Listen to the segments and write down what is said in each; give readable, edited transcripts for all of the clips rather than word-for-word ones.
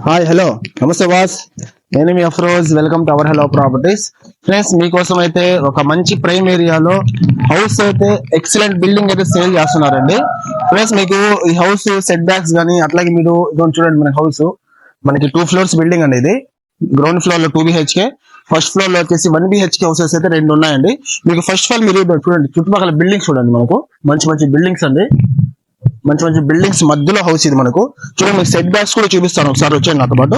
Hi hello నమస్తే boss. నేను మీ Afroz. Welcome to our hello properties. Friends, మీకోసం అయితే ఒక మంచి ప్రైమ్ ఏరియాలో హౌస్ అయితే ఎక్సలెంట్ బిల్డింగ్ అయితే సేల్ చేస్తున్నారండి. ఫ్రెండ్స్, మీకు ఈ హౌస్ సెట్ బ్యాక్స్ కానీ అట్లాగే మీరు ఇదిగోండి చూడండి, మన హౌస్ మనకి 2 ఫ్లోర్స్ బిల్డింగ్ అండి. ఇది గ్రౌండ్ ఫ్లోర్ లో 2 BHK, ఫస్ట్ ఫ్లోర్ లో వచ్చేసి 1 BHK హౌసెస్ అయితే 2 ఉన్నాయండి. మీకు ఫస్ట్ ఆఫ్ ఆల్ మీరు చూడండి, చుట్టుపక్కల బిల్డింగ్స్ చూడండి, మనకు మంచి మంచి బిల్డింగ్స్ అండి. మంచి మంచి బిల్డింగ్స్ మధ్యలో హౌస్ ఇది మనకు. చూడండి, మీకు సెట్ బ్యాక్స్ కూడా చూపిస్తాను, ఒకసారి వచ్చేయండి నాతో పాటు.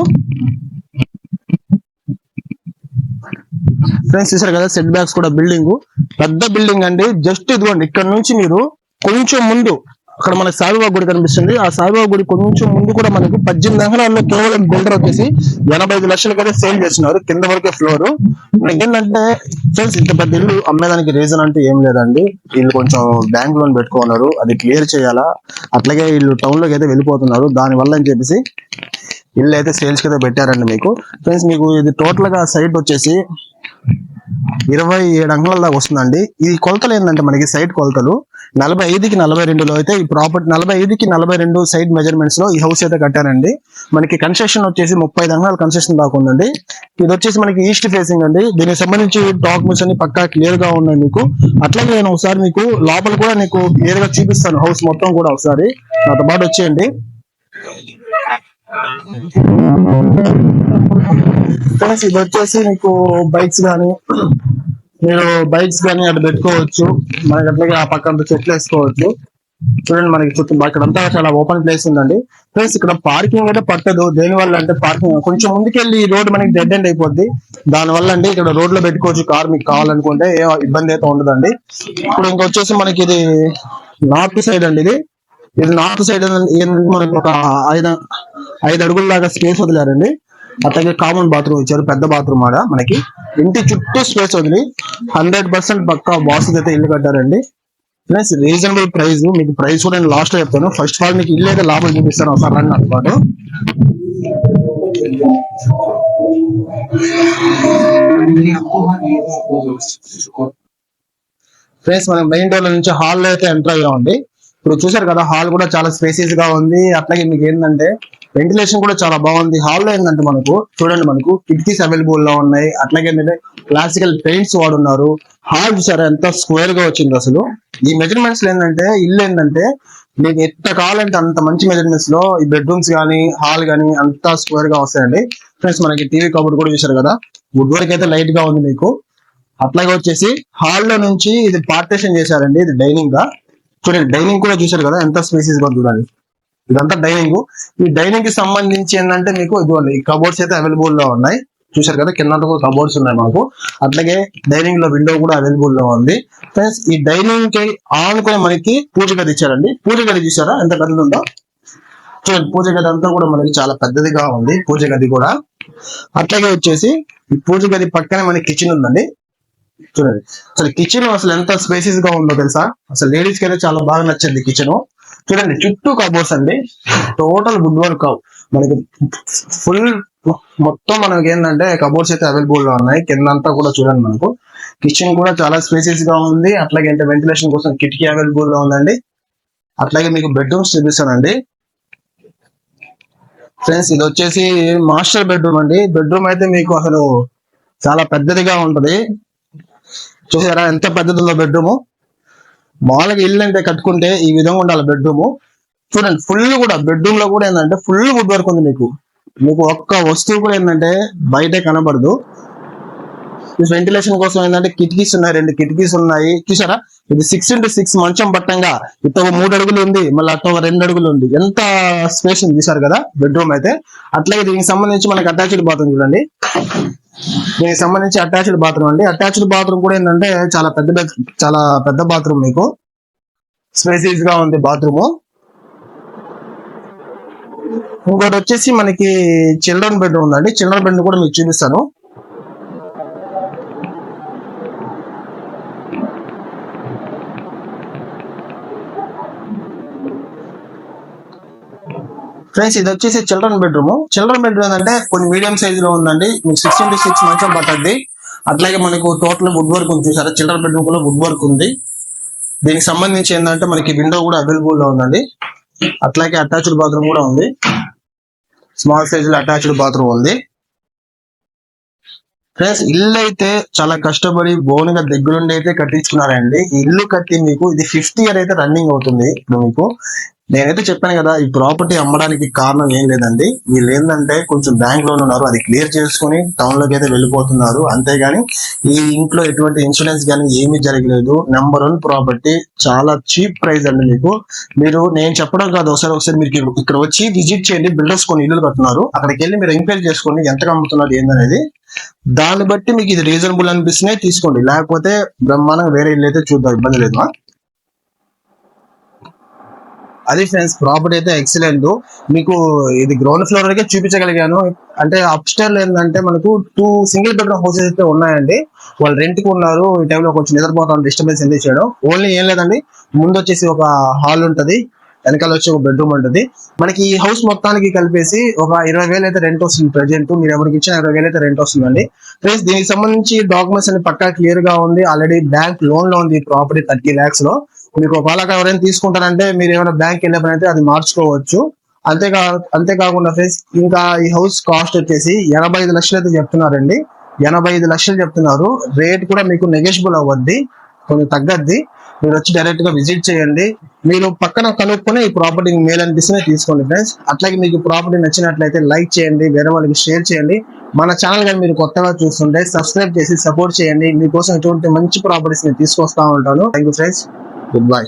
ఫ్రెండ్స్, చూసారు కదా సెట్ బ్యాక్స్ కూడా బిల్డింగ్ పెద్ద బిల్డింగ్ అండి. జస్ట్ ఇదిగోండి, ఇక్కడ నుంచి మీరు కొంచెం ముందు అక్కడ మనకి సాయిబాబా గుడి కనిపిస్తుంది. ఆ సాయిబాబా గుడి కొంచెం ముందు కూడా మనకు 18 ఎకరాల్లో కేవలం బిల్డర్ వచ్చేసి 85 లక్షలకైతే సేల్ చేస్తున్నారు, కింద వరకే ఫ్లోర్. ఏంటంటే ఫ్రెండ్స్, ఇంత పెద్ద ఇల్లు అమ్మేదానికి రీజన్ అంటే ఏం లేదండి. వీళ్ళు కొంచెం బ్యాంక్ లోన్ పెట్టుకున్నారు, అది క్లియర్ చేయాలా. అట్లాగే వీళ్ళు టౌన్ లోకి అయితే వెళ్ళిపోతున్నారు, దాని వల్ల అని చెప్పేసి ఇల్లు అయితే సేల్స్ కి అయితే పెట్టారండి. మీకు ఫ్రెండ్స్, మీకు ఇది టోటల్ గా సైట్ వచ్చేసి 27 అంగుళాల దాకా వస్తుందండి. ఈ కొలతలు ఏంటంటే మనకి సైట్ కొలతలు 45కి 42లో అయితే ఈ ప్రాపర్టీ 45కి 42 సైడ్ మెజర్మెంట్స్ లో ఈ హౌస్ అయితే కట్టారండి. మనకి కన్స్ట్రక్షన్ వచ్చేసి 35 అంగుళాల కన్స్ట్రక్షన్ దాకా ఉందండి. ఇది వచ్చేసి మనకి ఈస్ట్ ఫేసింగ్ అండి. దీనికి సంబంధించి డాక్యుమెంట్స్ అన్ని పక్కా క్లియర్ గా ఉన్నాయి మీకు. అట్లాగే నేను ఒకసారి మీకు లోపల కూడా నీకు క్లియర్ గా చూపిస్తాను, హౌస్ మొత్తం కూడా ఒకసారి నాతో పాటు వచ్చేయండి. ఫ్రెండ్స్, ఇది వచ్చేసి మీకు బైక్స్ కానీ అటు పెట్టుకోవచ్చు. మనకి అట్లాగే ఆ పక్కన చెట్లు వేసుకోవచ్చు. చూడండి, మనకి చుట్టూ ఇక్కడంతా చాలా ఓపెన్ ప్లేస్ ఉందండి. ఫ్రెండ్స్, ఇక్కడ పార్కింగ్ అయితే పట్టదు. దేనివల్ల అంటే పార్కింగ్ కొంచెం ముందుకెళ్ళి ఈ రోడ్ మనకి డెడ్ ఎండ్ అయిపోద్ది. దానివల్ల అండి ఇక్కడ రోడ్ లో పెట్టుకోవచ్చు కార్, మీకు కావాలనుకుంటే ఏ ఇబ్బంది అయితే ఉండదండి. ఇప్పుడు ఇంకొచ్చేసి మనకి ఇది నార్త్ సైడ్ అండి. ఇది నార్త్ సైడ్ ఏంటంటే మనకి ఒక 5 అడుగుల దాకా స్పేస్ వదిలారండి. అట్లాగే కామన్ బాత్రూమ్ ఇచ్చారు, పెద్ద బాత్రూమ్ ఆడ. మనకి ఇంటి చుట్టూ స్పేస్ వదిలి 100% పక్కా బాస్ అయితే ఇల్లు కట్టారండి. Plus reasonable price. మీకు ప్రైస్ కూడా నేను లాస్ట్ లో చెప్తాను. ఫస్ట్ ఆఫ్ ఆల్ మీకు ఇల్లు అయితే లాభం చూపిస్తాను, ఒకసారి రండి నాతో పాటు. ఫ్రెండ్స్, మనం మెయిన్ డోర్ నుంచి హాల్ లో అయితే ఎంటర్ అయ్యామండి. ఇప్పుడు చూసారు కదా, హాల్ కూడా చాలా స్పేసియస్ గా ఉంది. అట్లాగే మీకు ఏంటంటే వెంటిలేషన్ కూడా చాలా బాగుంది. హాల్లో ఏంటంటే మనకు చూడండి, మనకు కిటికీస్ అవైలబుల్ లో ఉన్నాయి. అట్లాగే ఏంటంటే క్లాసికల్ పెయింట్స్ వాడున్నారు. హాల్ చూసారా ఎంత స్క్వేర్ గా వచ్చింది అసలు. ఈ మెజర్మెంట్స్ ఏంటంటే ఇల్లు ఏంటంటే మీకు ఎంత కావాలంటే అంత మంచి మెజర్మెంట్స్ లో ఈ బెడ్రూమ్స్ కానీ హాల్ కానీ అంతా స్క్వేర్ గా వస్తాయండి. ఫ్రెండ్స్, మనకి టీవీ కబోర్డ్ కూడా చూసారు కదా, వుడ్ వర్క్ అయితే లైట్ గా ఉంది మీకు. అట్లాగే వచ్చేసి హాల్లో నుంచి ఇది పార్టీషన్ చేశారండి, ఇది డైనింగ్ గా. చూడండి, డైనింగ్ కూడా చూసారు కదా ఎంత స్పేసెస్ గా చూడండి. ఇదంతా డైనింగ్. ఈ డైనింగ్ కి సంబంధించి ఏంటంటే మీకు ఇదిగోండి ఈ కబోర్డ్స్ అయితే అవైలబుల్ లో ఉన్నాయి. చూసారు కదా, కింద కూడా కబోర్డ్స్ ఉన్నాయి మనకు. అట్లాగే డైనింగ్ లో విండో కూడా అవైలబుల్ లో ఉంది. ఫ్రెండ్స్, ఈ డైనింగ్ కి ఆనుకొని మనకి పూజ గది ఇచ్చారండి. పూజ గది చూసారా ఎంత పెద్దది ఉందో. చూడండి, పూజ గది అంతా కూడా మనకి చాలా పెద్దదిగా ఉంది, పూజ గది కూడా. అట్లాగే వచ్చేసి ఈ పూజ గది పక్కనే మనకి కిచెన్ ఉందండి. చూడండి, అసలు కిచెన్ అసలు ఎంత స్పేసియస్ గా ఉందో తెలుసా. అసలు లేడీస్ కి అయితే చాలా బాగా నచ్చింది కిచెన్. చూడండి, చుట్టూ కబోర్డ్స్ అండి, టోటల్ వుడ్ వర్క్. మనకి ఫుల్ మొత్తం మనకి ఏంటంటే కబోర్డ్స్ అయితే అవైలబుల్ గా ఉన్నాయి. కింద అంతా కూడా చూడండి, మనకు కిచెన్ కూడా చాలా స్పేసియస్ గా ఉంది. అట్లాగే అంటే వెంటిలేషన్ కోసం కిటికీ అవైలబుల్ గా ఉందండి. అట్లాగే మీకు బెడ్రూమ్స్ చూపిస్తానండి. ఫ్రెండ్స్, ఇది వచ్చేసి మాస్టర్ బెడ్రూమ్ అండి. బెడ్రూమ్ అయితే మీకు అసలు చాలా పెద్దదిగా ఉంటది. చూసారా ఎంత పెద్దది ఉందో బెడ్రూమ్. మామూలుగా ఇల్లు అంటే కట్టుకుంటే ఈ విధంగా ఉండాలి బెడ్రూమ్. చూడండి, ఫుల్ కూడా బెడ్రూమ్ లో కూడా ఏంటంటే ఫుల్ వుడ్ వర్క్ ఉంది. మీకు ఒక్క వస్తువు కూడా ఏంటంటే బయటే కనబడదు. వెంటిలేషన్ కోసం ఏంటంటే కిటికీస్ ఉన్నాయి, 2 కిటికీస్ ఉన్నాయి. చూసారా, ఇది 6x6 మంచం పట్టంగా ఇటు 3 అడుగులు ఉంది, మళ్ళీ అటు 2 అడుగులు ఉంది. ఎంత స్పేస్ ఉంది చూసారు కదా బెడ్రూమ్ అయితే. అట్లాగే దీనికి సంబంధించి మనకి అటాచ్డ్ బాత్రూమ్ చూడండి. దీనికి సంబంధించి అటాచ్డ్ బాత్రూమ్ అండి. అటాచ్డ్ బాత్రూమ్ కూడా ఏంటంటే చాలా పెద్ద బాత్రూమ్, మీకు స్పేసియస్ గా ఉంది బాత్రూమ్. ఇంకోటి వచ్చేసి మనకి చిల్డ్రన్ బెడ్ ఉందండి. చిల్డ్రన్ బెడ్ కూడా మీకు చూపిస్తాను. ఫ్రెండ్స్, ఇది వచ్చేసి చిల్డ్రన్ బెడ్రూమ్. చిల్డ్రన్ బెడ్రూమ్ ఏంటంటే కొన్ని మీడియం సైజ్ లో ఉందండి. మీకు 6x6 మంచం పట్టద్ది. అట్లాగే మనకు టోటల్ వుడ్ వర్క్ ఉంది చూసారా. చిల్డ్రన్ బెడ్రూమ్ కూడా వుడ్ వర్క్ ఉంది. దీనికి సంబంధించి ఏంటంటే మనకి విండో కూడా అవైలబుల్ లో ఉందండి. అట్లాగే అటాచ్డ్ బాత్రూమ్ కూడా ఉంది. స్మాల్ సైజ్ లో అటాచ్డ్ బాత్రూమ్ ఉంది. ఫ్రెండ్స్ ఇల్లు అయితే చాలా కష్టపడి బోనుగా దగ్గరుండి అయితే కట్టించుకున్నారండి. ఈ ఇల్లు కట్టి మీకు ఇది 5th ఇయర్ అయితే రన్నింగ్ అవుతుంది. ఇప్పుడు మీకు నేనైతే చెప్పాను కదా, ఈ ప్రాపర్టీ అమ్మడానికి కారణం ఏం లేదండి. వీళ్ళు ఏంటంటే కొంచెం బ్యాంక్ లోన్ ఉన్నారు, అది క్లియర్ చేసుకుని టౌన్ లోకి అయితే వెళ్ళిపోతున్నారు. అంతేగాని ఈ ఇంట్లో ఎటువంటి ఇన్సూరెన్స్ కానీ ఏమీ జరగలేదు. నెంబర్ 1 ప్రాపర్టీ, చాలా చీప్ ప్రైస్ అండి. మీకు నేను చెప్పడం కాదు, ఒకసారి మీరు ఇక్కడ వచ్చి విజిట్ చేయండి. బిల్డర్స్ కొన్ని ఇల్లు కట్టున్నారు, అక్కడికి వెళ్ళి మీరు ఎంక్వైరీ చేసుకోండి ఎంతగా అమ్ముతున్నారు ఏందనేది. దాన్ని బట్టి మీకు ఇది రీజనబుల్ అనిపిస్తున్నాయి తీసుకోండి, లేకపోతే బ్రహ్మాండంగా వేరే ఇల్లు అయితే చూద్దాం, ఇబ్బంది లేదు. అది ఫ్రెండ్స్ ప్రాపర్టీ అయితే ఎక్సలెంట్. మీకు ఇది గ్రౌండ్ ఫ్లోర్ వరకే చూపించగలిగాను. అంటే అప్ స్టైర్ లో ఏంటంటే మనకు 2 సింగిల్ బెడ్రూమ్ హౌసెస్ అయితే ఉన్నాయండి. వాళ్ళు రెంట్ కు ఉన్నారు. ఈ టైంలో కొంచెం నిద్రపోతాను, డిస్టర్బెన్స్ ఎందుకు చేయడం. ఓన్లీ ఏం లేదండి, ముందు వచ్చేసి ఒక హాల్ ఉంటది, వెనకాల వచ్చి ఒక బెడ్రూమ్ ఉంటుంది. మనకి ఈ హౌస్ మొత్తానికి కలిపేసి ఒక 20,000 అయితే రెంట్ వస్తుంది. ప్రెజెంట్ మీరు ఎవరికి ఇచ్చిన 20,000 అయితే రెంట్ వస్తుందండి. ఫ్రెండ్స్ దీనికి సంబంధించి డాక్యుమెంట్స్ అన్ని పక్కా క్లియర్ గా ఉంది. ఆల్రెడీ బ్యాంక్ లోన్ లో ఉంది ఈ ప్రాపర్టీ 30 lakhs లో. మీకు ఒకవేళ ఎవరైనా తీసుకుంటారంటే మీరు ఏమైనా బ్యాంక్ వెళ్ళే పని అయితే అది మార్చుకోవచ్చు. అంతేకాకుండా ఫ్రెండ్స్ ఇంకా ఈ హౌస్ కాస్ట్ వచ్చేసి 85 లక్షలు అయితే చెప్తున్నారండి. 85 లక్షలు చెప్తున్నారు. రేట్ కూడా మీకు నెగోషియబుల్ అవ్వద్ది, కొంచెం తగ్గద్ది. మీరు వచ్చి డైరెక్ట్ గా విజిట్ చేయండి. మీరు పక్కన కనుక్కొని ఈ ప్రాపర్టీ మేలు అనిపిస్తే తీసుకోండి ఫ్రెండ్స్. అట్లాగే మీకు ప్రాపర్టీ నచ్చినట్లయితే లైక్ చేయండి, వేరే వాళ్ళకి షేర్ చేయండి. మన ఛానల్ కానీ మీరు కొత్తగా చూస్తుంటే సబ్స్క్రైబ్ చేసి సపోర్ట్ చేయండి. మీకోసం ఇటువంటి మంచి ప్రాపర్టీస్ నేను తీసుకొస్తా ఉంటాను. Thank you friends, good bye.